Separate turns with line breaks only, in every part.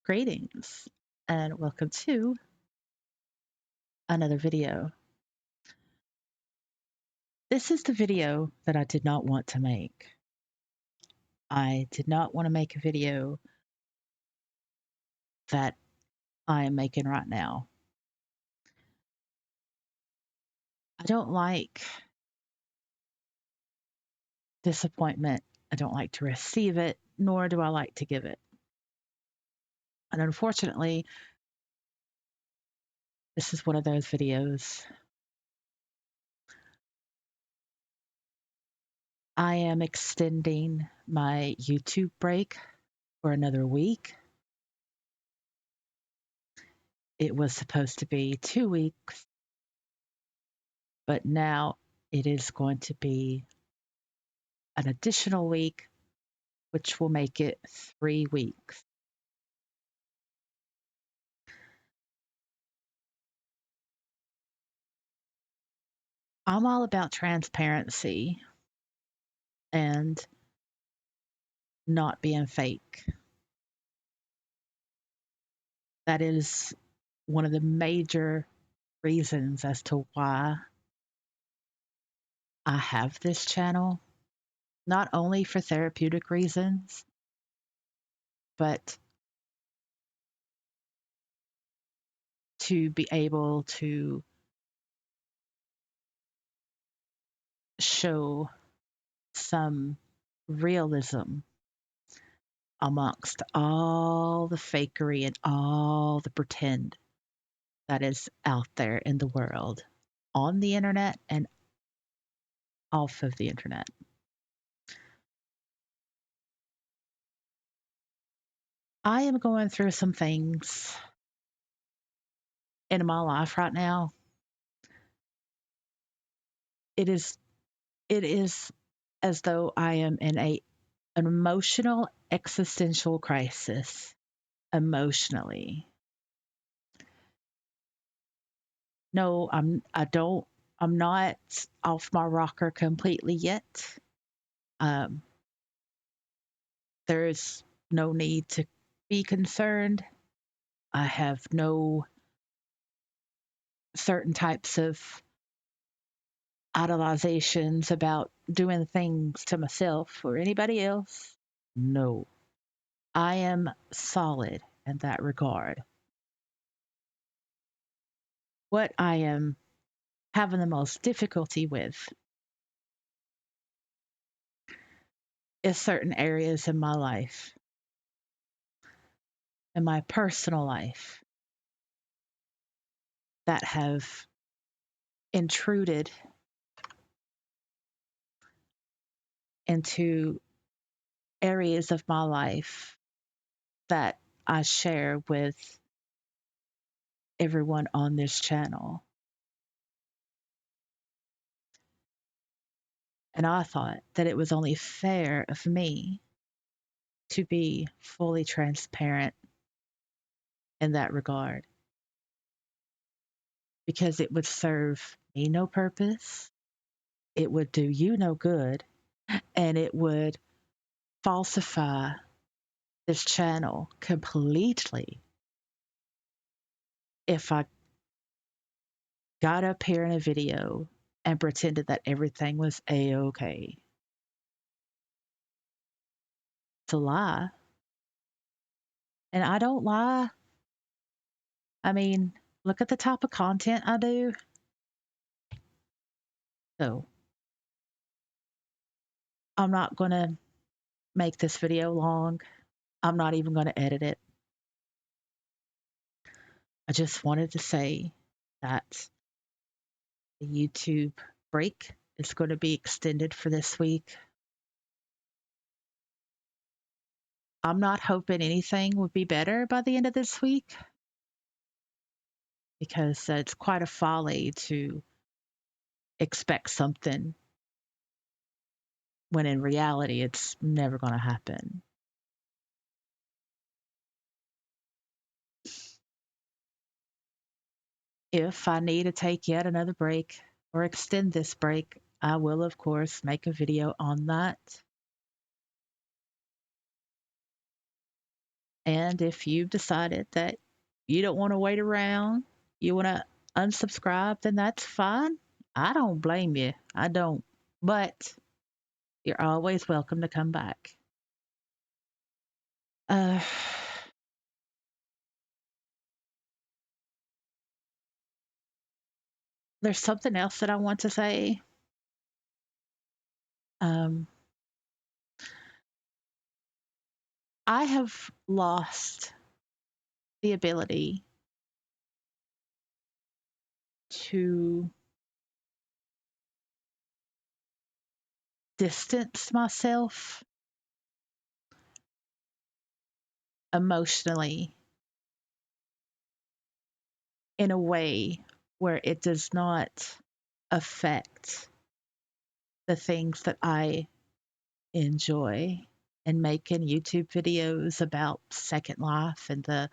Greetings and welcome to another video. This is the video that I did not want to make. I did not want to make a video that I am making right now. I don't like disappointment. I don't like to receive it, nor do I like to give it. And unfortunately, this is one of those videos. I am extending my YouTube break for another week. It was supposed to be 2 weeks, but now it is going to be an additional week, which will make it 3 weeks. I'm all about transparency and not being fake. That is one of the major reasons as to why I have this channel, not only for therapeutic reasons, but to be able to show some realism amongst all the fakery and all the pretend that is out there in the world, on the internet and off of the internet. I am going through some things in my life right now. It is as though I am in an emotional existential crisis emotionally. No, I'm not off my rocker completely yet. Um, there's no need to be concerned. I have no certain types of idolizations about doing things to myself or anybody else. No, I am solid in that regard. What I am having the most difficulty with is certain areas in my life, in my personal life, that have intruded into areas of my life that I share with everyone on this channel. And I thought that it was only fair of me to be fully transparent in that regard, because it would serve me no purpose, it would do you no good, and it would falsify this channel completely if I got up here in a video and pretended that everything was a-okay. It's a lie. And I don't lie. I mean, look at the type of content I do. So I'm not going to make this video long. I'm not even going to edit it. I just wanted to say that the YouTube break is going to be extended for this week. I'm not hoping anything would be better by the end of this week, because it's quite a folly to expect something when in reality it's never going to happen. If I need to take yet another break or extend this break, I will, of course, make a video on that. And if you've decided that you don't want to wait around, you want to unsubscribe, then that's fine. I don't blame you. I don't. But you're always welcome to come back. Uh, there's something else that I want to say. Um, I have lost the ability to distance myself emotionally in a way where it does not affect the things that I enjoy, and making YouTube videos about Second Life and the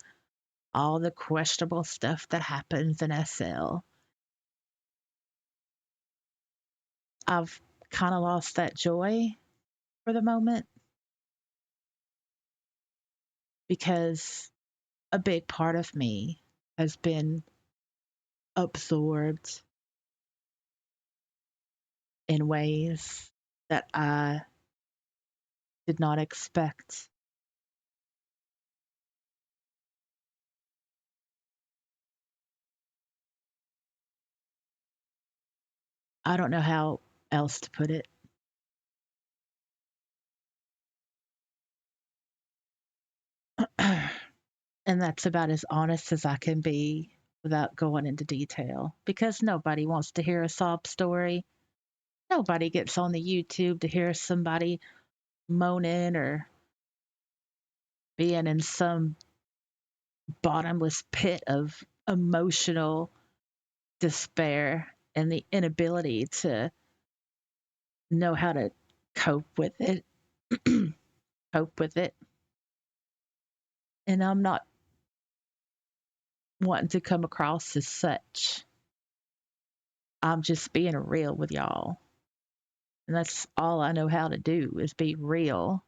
all the questionable stuff that happens in SL. I've kind of lost that joy for the moment because a big part of me has been absorbed in ways that I did not expect. I don't know how else to put it. And that's about as honest as I can be without going into detail because nobody wants to hear a sob story. Nobody gets on the YouTube to hear somebody moaning or being in some bottomless pit of emotional despair and the inability to know how to cope with it. Cope with it. And I'm not wanting to come across as such. I'm just being real with y'all. And that's all I know how to do is be real.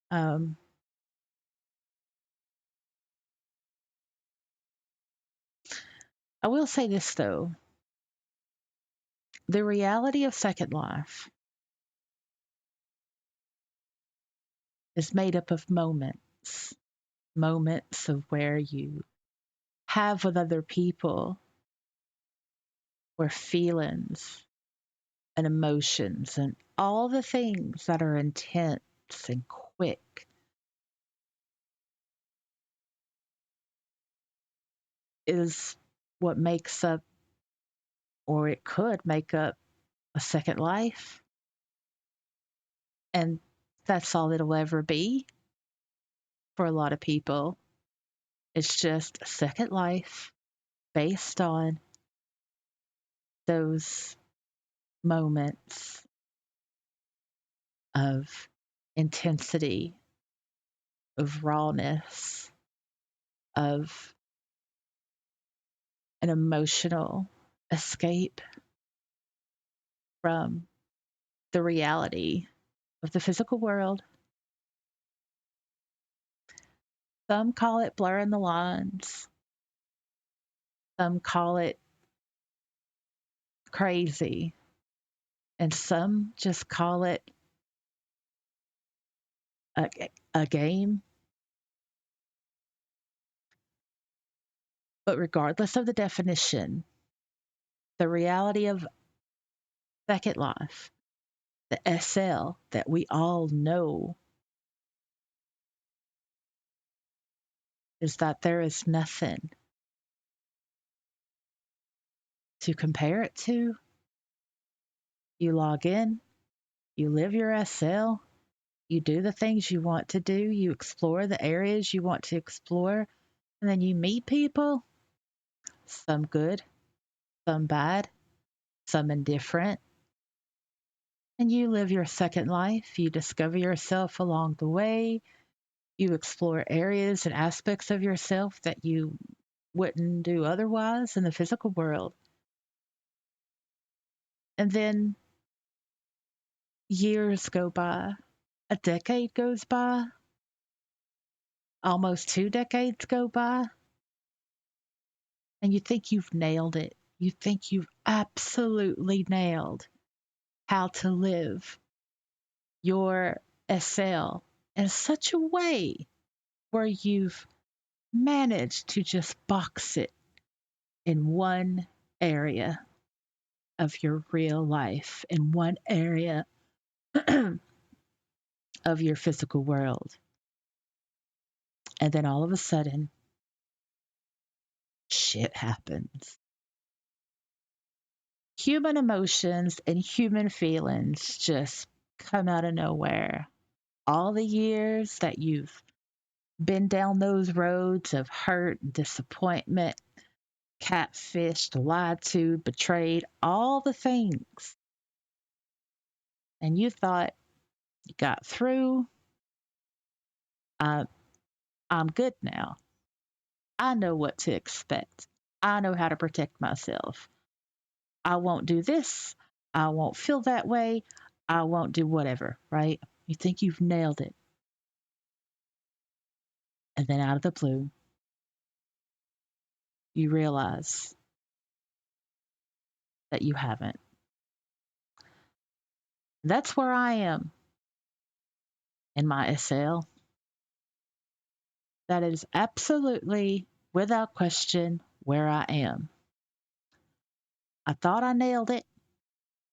Um, I will say this though, the reality of Second Life is made up of moments, moments of where you have with other people, where feelings and emotions and all the things that are intense and quick is what makes up, or it could make up, a Second Life. And that's all it'll ever be for a lot of people. It's just a Second Life based on those moments of intensity, of rawness, of an emotional escape from the reality of the physical world. Some call it blurring the lines, some call it crazy, and some just call it a, a game. But regardless of the definition, the reality of Second Life, the SL that we all know, is that there is nothing to compare it to. You log in, you live your SL, you do the things you want to do, you explore the areas you want to explore, and then you meet people, some good, some bad, some indifferent, and you live your second life. You discover yourself along the way. You explore areas and aspects of yourself that you wouldn't do otherwise in the physical world. And then years go by, a decade goes by, Almost 2 decades go by, and you think you've nailed it. You think you've absolutely nailed how to live your SL in such a way where you've managed to just box it in one area of your real life, in one area of your physical world. And then all of a sudden, shit happens. Human emotions and human feelings just come out of nowhere. All the years that you've been down those roads of hurt, disappointment, catfished, lied to, betrayed, all the things. And you thought you got through. Uh, I'm good now. I know what to expect. I know how to protect myself. I won't do this. I won't feel that way. I won't do whatever, right? You think you've nailed it. And then out of the blue, you realize that you haven't. That's where I am in my SL. That is absolutely, without question, where I am. I thought I nailed it,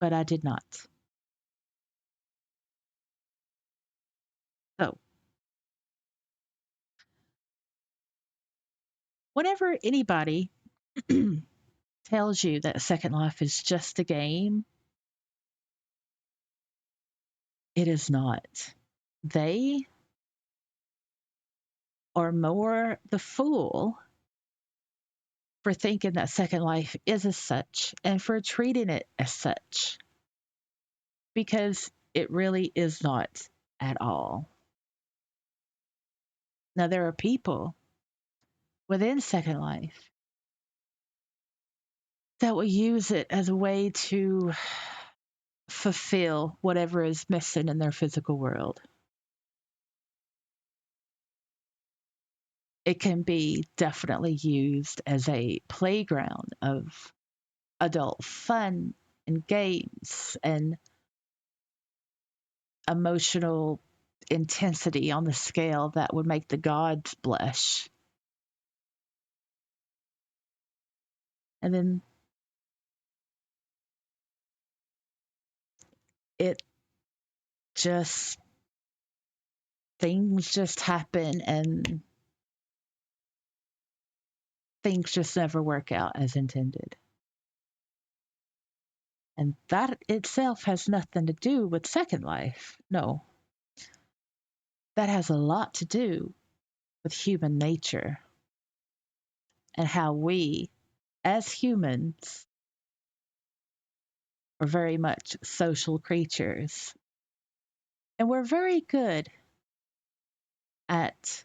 but I did not. So, whenever anybody tells you that Second Life is just a game, it is not. They are more the fool for thinking that Second Life is as such and for treating it as such, because it really is not at all. Now, there are people within Second Life that will use it as a way to fulfill whatever is missing in their physical world. It can be definitely used as a playground of adult fun and games and emotional intensity on the scale that would make the gods blush. And then it just, things just happen and things just never work out as intended. And that itself has nothing to do with Second Life. No, that has a lot to do with human nature and how we, as humans, are very much social creatures. And we're very good at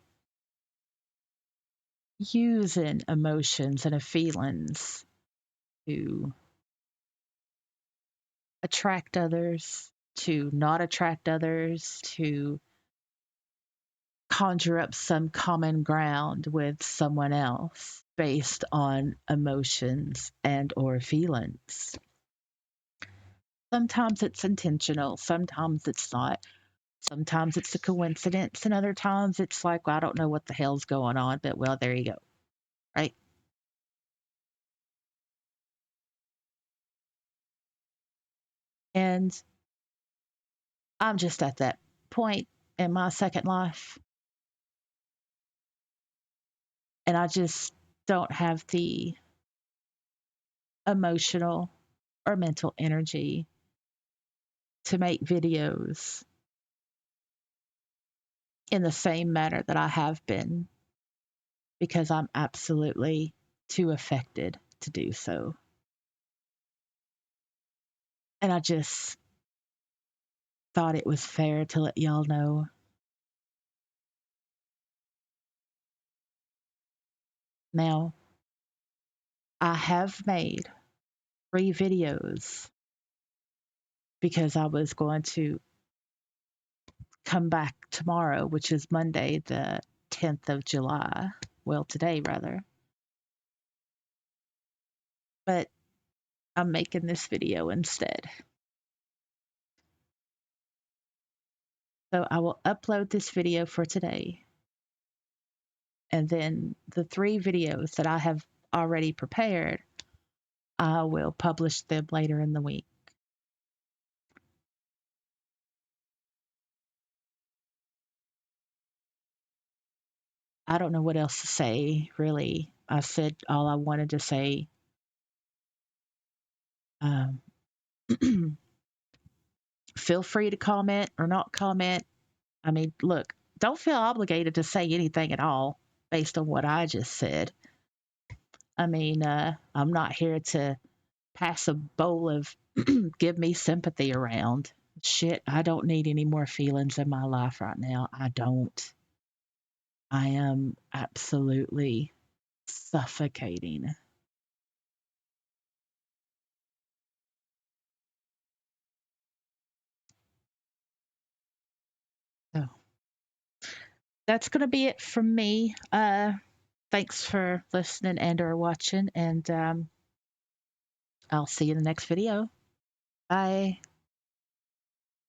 using emotions and feelings to attract others, to not attract others, to conjure up some common ground with someone else based on emotions and or feelings. Sometimes it's intentional, sometimes it's not. Sometimes it's a coincidence, and other times it's like, well, I don't know what the hell's going on, but well, there you go, right? And I'm just at that point in my second life, and I just don't have the emotional or mental energy to make videos in the same manner that I have been because I'm absolutely too affected to do so. And I just thought it was fair to let y'all know. Now, I have made 3 videos because I was going to come back tomorrow, which is Monday, the 10th of July. Well, today, rather. But I'm making this video instead. So I will upload this video for today. And then the 3 videos that I have already prepared, I will publish them later in the week. I don't know what else to say, really. I said all I wanted to say. Um, feel free to comment or not comment. I mean, look, don't feel obligated to say anything at all based on what I just said. I mean, I'm not here to pass a bowl of give me sympathy around. Shit, I don't need any more feelings in my life right now. I don't. I am absolutely suffocating. So that's going to be it from me. Thanks for listening and or watching, and I'll see you in the next video. Bye.